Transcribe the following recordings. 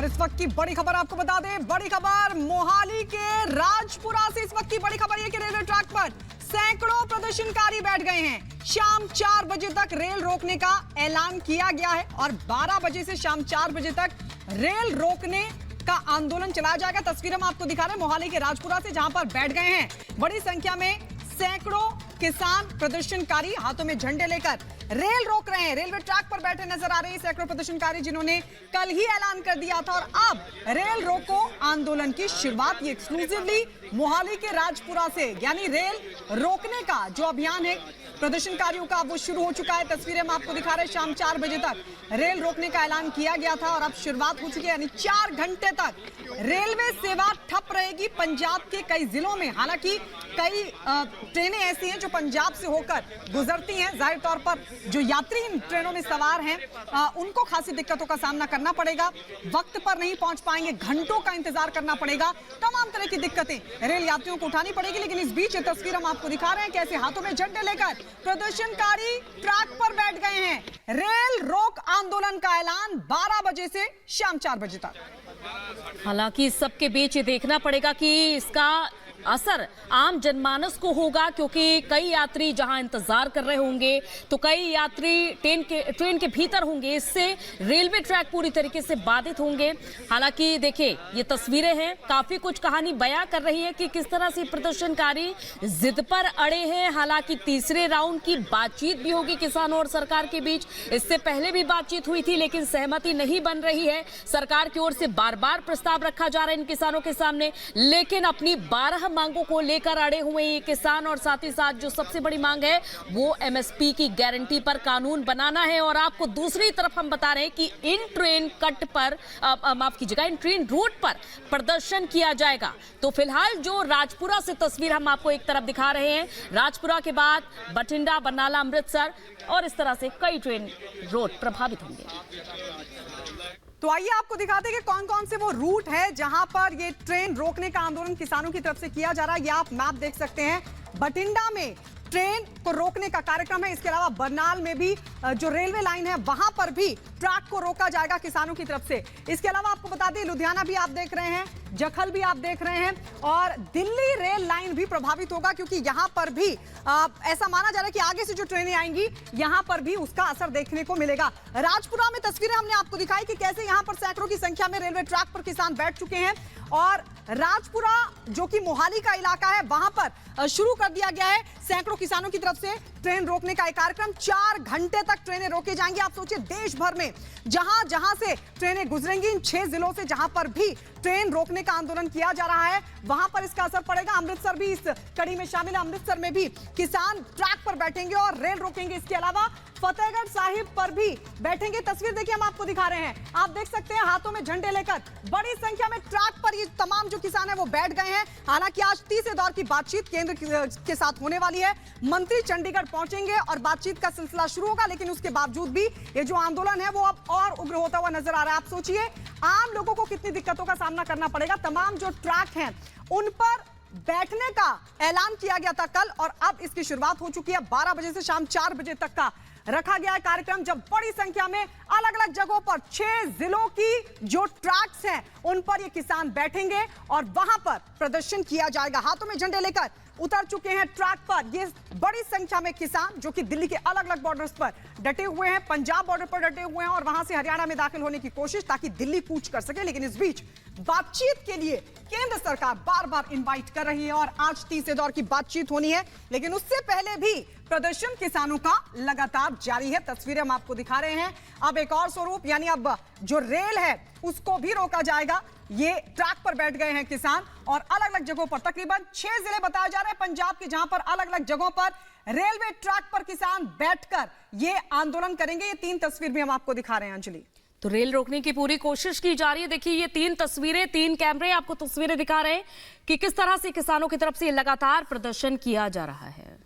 और इस वक्त की बड़ी खबर आपको बता दें, बड़ी खबर मोहाली के राजपुरा से। इस वक्त की बड़ी खबर यह कि रेलवे ट्रैक पर सैकड़ों प्रदर्शनकारी बैठ गए हैं। शाम 4 बजे तक रेल रोकने का ऐलान किया गया है और 12 बजे से शाम 4 बजे तक रेल रोकने का आंदोलन चलाया जाएगा। तस्वीर हम आपको दिखा रहे हैं मोहाली के राजपुरा से, जहां पर बैठ गए हैं बड़ी संख्या में सैकड़ों किसान प्रदर्शनकारी हाथों में झंडे लेकर रेल रोक रहे हैं। रेलवे ट्रैक पर बैठे नजर आ रहे हैं सैकड़ों प्रदर्शनकारी, जिन्होंने कल ही ऐलान कर दिया था और अब रेल रोको आंदोलन की शुरुआत ये एक्सक्लूसिवली मोहाली के राजपुरा से, यानी रेल रोकने का जो अभियान है प्रदर्शनकारियों का वो शुरू हो चुका है। तस्वीरें हम आपको दिखा रहे हैं, शाम 4 बजे तक रेल रोकने का ऐलान किया गया था और अब शुरुआत हो चुकी है, यानी 4 घंटे तक रेलवे सेवा ठप रहेगी पंजाब के कई जिलों में। हालांकि कई ट्रेनें ऐसी हैं जो पंजाब से होकर गुजरती हैं। जाहिर तौर पर जो यात्री इन ट्रेनों में सवार हैं उनको खासी दिक्कतों का सामना करना पड़ेगा, वक्त पर नहीं पहुंच पाएंगे, घंटों का इंतजार करना पड़ेगा, तमाम तरह की दिक्कतें रेल यात्रियों को उठानी पड़ेगी। लेकिन इस बीच ये तस्वीर हम आपको दिखा रहे हैं कैसे हाथों में झंडे लेकर प्रदर्शनकारी ट्रैक पर बैठ गए हैं। रेल रोक आंदोलन का ऐलान 12 बजे से शाम 4 बजे तक। हालांकि सबके बीच ये देखना पड़ेगा कि इसका असर आम जनमानस को होगा, क्योंकि कई यात्री जहां इंतजार कर रहे होंगे तो कई यात्री ट्रेन के भीतर होंगे। इससे रेलवे ट्रैक पूरी तरीके से बाधित होंगे। हालांकि देखिए ये तस्वीरें हैं, काफी कुछ कहानी बयां कर रही है कि किस तरह से प्रदर्शनकारी जिद पर अड़े हैं। हालांकि तीसरे राउंड की बातचीत भी होगी किसानों और सरकार के बीच। इससे पहले भी बातचीत हुई थी लेकिन सहमति नहीं बन रही है। सरकार की ओर से बार बार प्रस्ताव रखा जा रहा है इन किसानों के सामने, लेकिन अपनी 12 मांगों को लेकर अड़े हुए ये किसान। और साथ ही साथ जो सबसे बड़ी मांग है वो एमएसपी की गारंटी पर कानून बनाना है। और आपको दूसरी तरफ हम बता रहे हैं कि इन ट्रेन कट पर माफ कीजिएगा, इन ट्रेन रूट पर प्रदर्शन किया जाएगा। तो फिलहाल जो राजपुरा से तस्वीर हम आपको एक तरफ दिखा रहे हैं, राजपुरा के बाद बठिंडा, बरनाला, अमृतसर और इस तरह से कई ट्रेन रूट प्रभावित होंगे। तो आइए आपको दिखाते हैं कि कौन कौन से वो रूट है जहां पर ये ट्रेन रोकने का आंदोलन किसानों की तरफ से किया जा रहा है। ये आप मैप देख सकते हैं, बठिंडा में ट्रेन को रोकने का कार्यक्रम है। इसके अलावा बरनाल में भी जो रेलवे लाइन है वहां पर भी ट्रैक को रोका जाएगा किसानों की तरफ से। इसके अलावा आपको बता दें लुधियाना भी आप देख रहे हैं, जखल भी आप देख रहे हैं और दिल्ली रेल लाइन भी प्रभावित होगा, क्योंकि यहां पर भी ऐसा माना जा रहा है कि आगे से जो ट्रेनें आएंगी यहां पर भी उसका असर देखने को मिलेगा। राजपुरा में तस्वीरें हमने आपको दिखाई कि कैसे यहां पर सैकड़ों की संख्या में रेलवे ट्रैक पर किसान बैठ चुके हैं और राजपुरा जो कि मोहाली का इलाका है वहां पर शुरू कर दिया गया है सैकड़ों किसानों की तरफ से ट्रेन रोकने का एक कार्यक्रम। 4 घंटे तक ट्रेनें रोके जाएंगी। आप सोचिए देश भर में जहां जहां से ट्रेनें गुजरेंगी, इन 6 जिलों से जहां पर भी ट्रेन रोकने का आंदोलन किया जा रहा है वहां पर इसका असर पड़ेगा। अमृतसर भी इस कड़ी में शामिल है। अमृतसर में भी किसान ट्रैक पर बैठेंगे और रेल रोकेंगे। इसके अलावा फतेहगढ़ साहिब पर भी बैठेंगे। तस्वीर देखिए हम आपको दिखा रहे हैं, आप देख सकते हैं हाथों में झंडे लेकर बड़ी संख्या में ट्रैक पर ये तमाम जो किसान है वो बैठ गए हैं। हालांकि आज तीसरे दौर की बातचीत केंद्र के साथ होने वाली है। मंत्री चंडीगढ़ पहुंचेंगे और बातचीत का सिलसिला शुरू होगा, लेकिन उसके बावजूद भी ये जो आंदोलन है वो अब और उग्र होता हुआ नजर आ रहा है। आप सोचिए आम लोगों को कितनी दिक्कतों का सामना करना पड़ेगा। तमाम जो ट्रैक हैं उन पर बैठने का ऐलान किया गया था कल और अब इसकी शुरुआत हो चुकी है। 12 बजे से शाम 4 बजे तक का रखा गया है कार्यक्रम, जब बड़ी संख्या में अलग अलग जगहों पर 6 जिलों की जो ट्रैक्स हैं उन पर ये किसान बैठेंगे और वहां पर प्रदर्शन किया जाएगा। हाथों में झंडे लेकर उतर चुके हैं ट्रैक पर ये बड़ी संख्या में किसान, जो कि दिल्ली के अलग अलग बॉर्डर्स पर डटे हुए हैं, पंजाब बॉर्डर पर डटे हुए हैं और वहां से हरियाणा में दाखिल होने की कोशिश ताकि दिल्ली कूच कर सके। लेकिन इस बीच बातचीत के लिए केंद्र सरकार बार बार इनवाइट कर रही है और आज तीसरे दौर की बातचीत होनी है, लेकिन उससे पहले भी प्रदर्शन किसानों का लगातार जारी है। तस्वीरें हम आपको दिखा रहे हैं। अब एक और स्वरूप, यानी अब जो रेल है उसको भी रोका जाएगा। ये ट्रैक पर बैठ गए हैं किसान और अलग अलग जगहों पर तकरीबन 6 जिले बताए जा रहे हैं पंजाब के, जहां पर अलग अलग जगहों पर रेलवे ट्रैक पर किसान बैठकर ये आंदोलन करेंगे। ये 3 तस्वीर भी हम आपको दिखा रहे हैं अंजलि। तो रेल रोकने की पूरी कोशिश की जा रही है। देखिए ये 3 तस्वीरें, 3 कैमरे आपको तस्वीरें दिखा रहे हैं कि किस तरह से किसानों की तरफ से लगातार प्रदर्शन किया जा रहा है।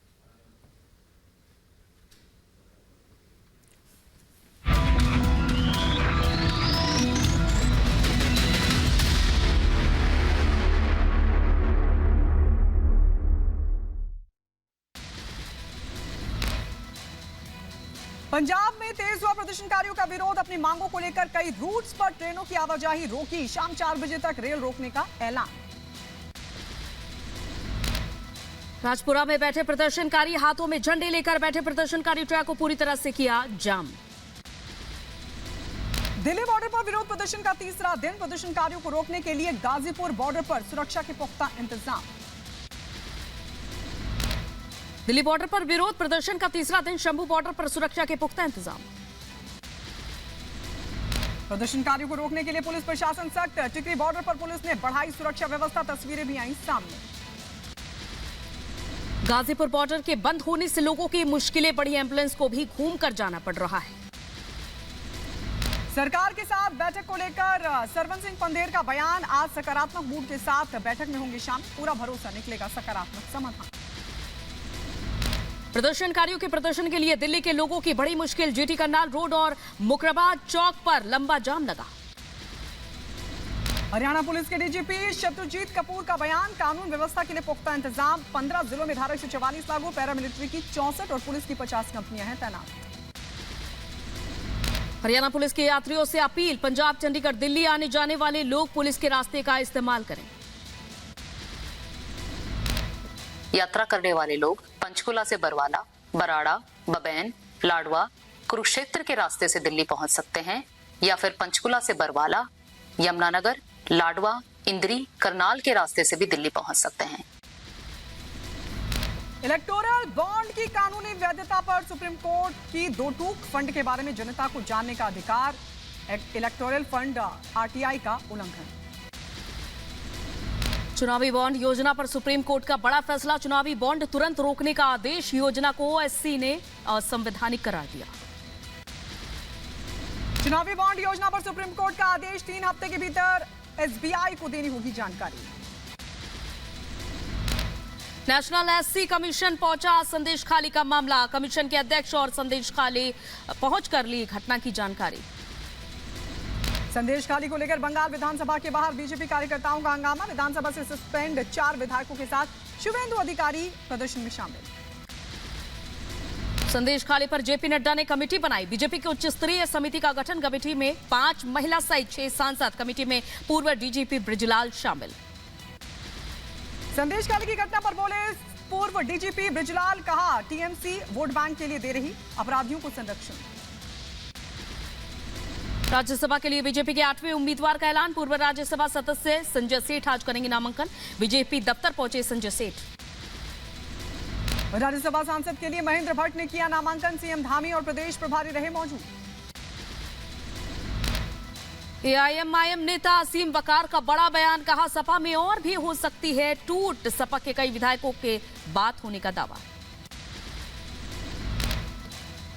पंजाब में तेज हुआ प्रदर्शनकारियों का विरोध। अपनी मांगों को लेकर कई रूट्स पर ट्रेनों की आवाजाही रोकी। शाम 4 बजे तक रेल रोकने का ऐलान। राजपुरा में बैठे प्रदर्शनकारी, हाथों में झंडे लेकर बैठे प्रदर्शनकारी ट्रैक को पूरी तरह से किया जाम। दिल्ली बॉर्डर पर विरोध प्रदर्शन का तीसरा दिन। प्रदर्शनकारियों को रोकने के लिए गाजीपुर बॉर्डर पर सुरक्षा के पुख्ता इंतजाम। दिल्ली बॉर्डर पर विरोध प्रदर्शन का तीसरा दिन। शंभू बॉर्डर पर सुरक्षा के पुख्ता इंतजाम। प्रदर्शनकारियों को रोकने के लिए पुलिस प्रशासन सख्त। टिकरी बॉर्डर पर पुलिस ने बढ़ाई सुरक्षा व्यवस्था। तस्वीरें भी आई सामने। गाजीपुर बॉर्डर के बंद होने से लोगों की मुश्किलें बढ़ी। एम्बुलेंस को भी घूमकर जाना पड़ रहा है। सरकार के साथ बैठक को लेकर सरवन सिंह पंधेर का बयान। आज सकारात्मक मूड के साथ बैठक में होंगे शामिल। पूरा भरोसा निकलेगा सकारात्मक समाधान। प्रदर्शनकारियों के प्रदर्शन के लिए दिल्ली के लोगों की बड़ी मुश्किल। जीटी करनाल रोड और मुकरबाद चौक पर लंबा जाम लगा। हरियाणा पुलिस के डीजीपी शत्रुजीत कपूर का बयान। कानून व्यवस्था के लिए पुख्ता इंतजाम। 15 जिलों में धारा 144 लागू। पैरामिलिट्री की 64 और पुलिस की 50 कंपनियां हैं तैनात। हरियाणा पुलिस के यात्रियों से अपील। पंजाब, चंडीगढ़, दिल्ली आने जाने वाले लोग पुलिस के रास्ते का इस्तेमाल करें। यात्रा करने वाले लोग पंचकुला से बरवाला, बराड़ा, बबैन, लाडवा, कुरुक्षेत्र के रास्ते से दिल्ली पहुंच सकते हैं या फिर पंचकुला से बरवाला, यमुनानगर, लाडवा, इंदरी, करनाल के रास्ते से भी दिल्ली पहुंच सकते हैं। इलेक्टोरल बॉन्ड की कानूनी वैधता पर सुप्रीम कोर्ट की दो टूक। फंड के बारे में जनता को जानने का अधिकार। इलेक्टोरल फंड आरटीआई का उल्लंघन। चुनावी बॉन्ड योजना पर सुप्रीम कोर्ट का बड़ा फैसला। चुनावी बॉन्ड तुरंत रोकने का आदेश। योजना को एससी ने असंवैधानिक करार दिया। चुनावी बॉन्ड योजना पर सुप्रीम कोर्ट का आदेश। 3 हफ्ते के भीतर एसबीआई को देनी होगी जानकारी। नेशनल एससी कमीशन पहुंचा। संदेश खाली का मामला। कमीशन के अध्यक्ष और संदेश खाली पहुंचकर ली घटना की जानकारी। संदेश खाली को लेकर बंगाल विधानसभा के बाहर बीजेपी कार्यकर्ताओं का हंगामा। विधानसभा से सस्पेंड 4 विधायकों के साथ शुभेंदु अधिकारी प्रदर्शन में शामिल। संदेश खाली पर जेपी नड्डा ने कमेटी बनाई। बीजेपी की उच्च स्तरीय समिति का गठन। कमेटी में 5 महिला सहित 6 सांसद। कमेटी में पूर्व डीजीपी ब्रिजलाल शामिल। संदेश खाली की घटना पर बोले पूर्व डीजीपी ब्रिजलाल। कहा टीएमसी वोट बैंक के लिए दे रही अपराधियों को संरक्षण। राज्यसभा के लिए बीजेपी के 8वें उम्मीदवार का ऐलान। पूर्व राज्यसभा सदस्य संजय सेठ आज करेंगे नामांकन। बीजेपी दफ्तर पहुंचे संजय सेठ। राज्यसभा सांसद के लिए महेंद्र भट्ट ने किया नामांकन। सीएम धामी और प्रदेश प्रभारी रहे मौजूद। एआईएमआईएम नेता असीम वकार का बड़ा बयान। कहा सपा में और भी हो सकती है टूट। सपा के कई विधायकों के बात होने का दावा।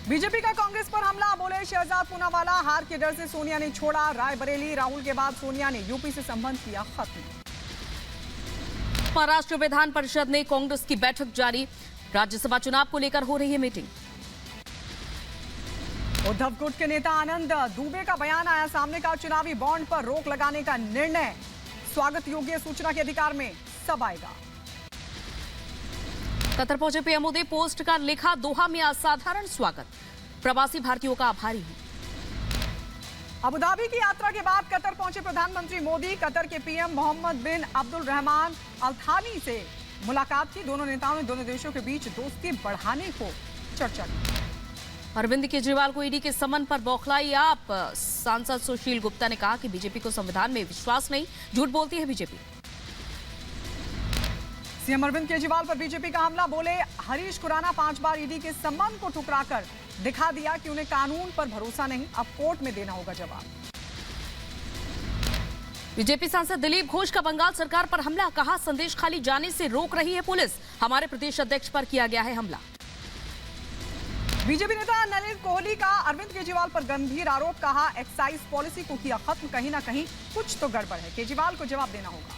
बीजेपी का कांग्रेस पर हमला। बोले शहजाद पूनावाला हार के डर से सोनिया ने छोड़ा रायबरेली। राहुल के बाद सोनिया ने यूपी से संबंध किया खत्म। महाराष्ट्र विधान परिषद ने कांग्रेस की बैठक जारी। राज्यसभा चुनाव को लेकर हो रही है मीटिंग। उद्धव गुट के नेता आनंद दुबे का बयान आया सामने। का चुनावी बॉन्ड पर रोक लगाने का निर्णय स्वागत योग्य। सूचना के अधिकार में सब आएगा। कतर पहुंचे पीएम मोदी। पोस्ट का लिखा दोहा में असाधारण स्वागत। प्रवासी भारतीयों का आभारी हूं। अबुधाबी की यात्रा के बाद कतर पहुंचे प्रधानमंत्री मोदी। कतर के पीएम मोहम्मद बिन अब्दुल रहमान अल थानी से मुलाकात की। दोनों नेताओं ने दोनों देशों के बीच दोस्ती बढ़ाने को चर्चा की। अरविंद केजरीवाल को ईडी के समन पर बौखलाई आप। सांसद सुशील गुप्ता ने कहा कि बीजेपी को संविधान में विश्वास नहीं, झूठ बोलती है बीजेपी। सीएम अरविंद केजरीवाल पर बीजेपी का हमला। बोले हरीश खुराना 5 बार ईडी के सम्मान को ठुकराकर दिखा दिया कि उन्हें कानून पर भरोसा नहीं। अब कोर्ट में देना होगा जवाब। बीजेपी सांसद दिलीप घोष का बंगाल सरकार पर हमला। कहा संदेश खाली जाने से रोक रही है पुलिस। हमारे प्रदेश अध्यक्ष पर किया गया है हमला। बीजेपी नेता नलिन कोहली का अरविंद केजरीवाल पर गंभीर आरोप। कहा एक्साइज पॉलिसी को किया खत्म। कहीं ना कहीं कुछ तो गड़बड़ है। केजरीवाल को जवाब देना होगा।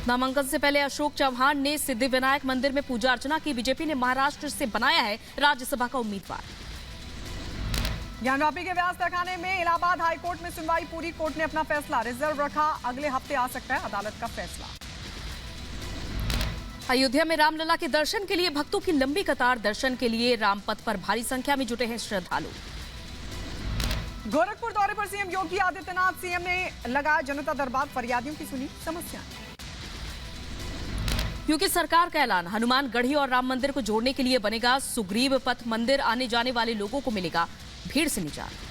नामांकन से पहले अशोक चौहान ने सिद्धिविनायक मंदिर में पूजा अर्चना की। बीजेपी ने महाराष्ट्र से बनाया है राज्यसभा का उम्मीदवार। ज्ञानवापी के व्यास तहखाने में इलाहाबाद हाईकोर्ट में सुनवाई पूरी। कोर्ट ने अपना फैसला रिजर्व रखा। अगले हफ्ते आ सकता है अदालत का फैसला। अयोध्या में रामलला के दर्शन के लिए भक्तों की लंबी कतार। दर्शन के लिए रामपथ पर भारी संख्या में जुटे हैं श्रद्धालु। गोरखपुर दौरे पर सीएम योगी आदित्यनाथ। सीएम ने लगाया जनता दरबार, फरियादियों की सुनी समस्याएं। क्योंकि सरकार का ऐलान, हनुमानगढ़ी और राम मंदिर को जोड़ने के लिए बनेगा सुग्रीव पथ। मंदिर आने जाने वाले लोगों को मिलेगा भीड़ से निजात।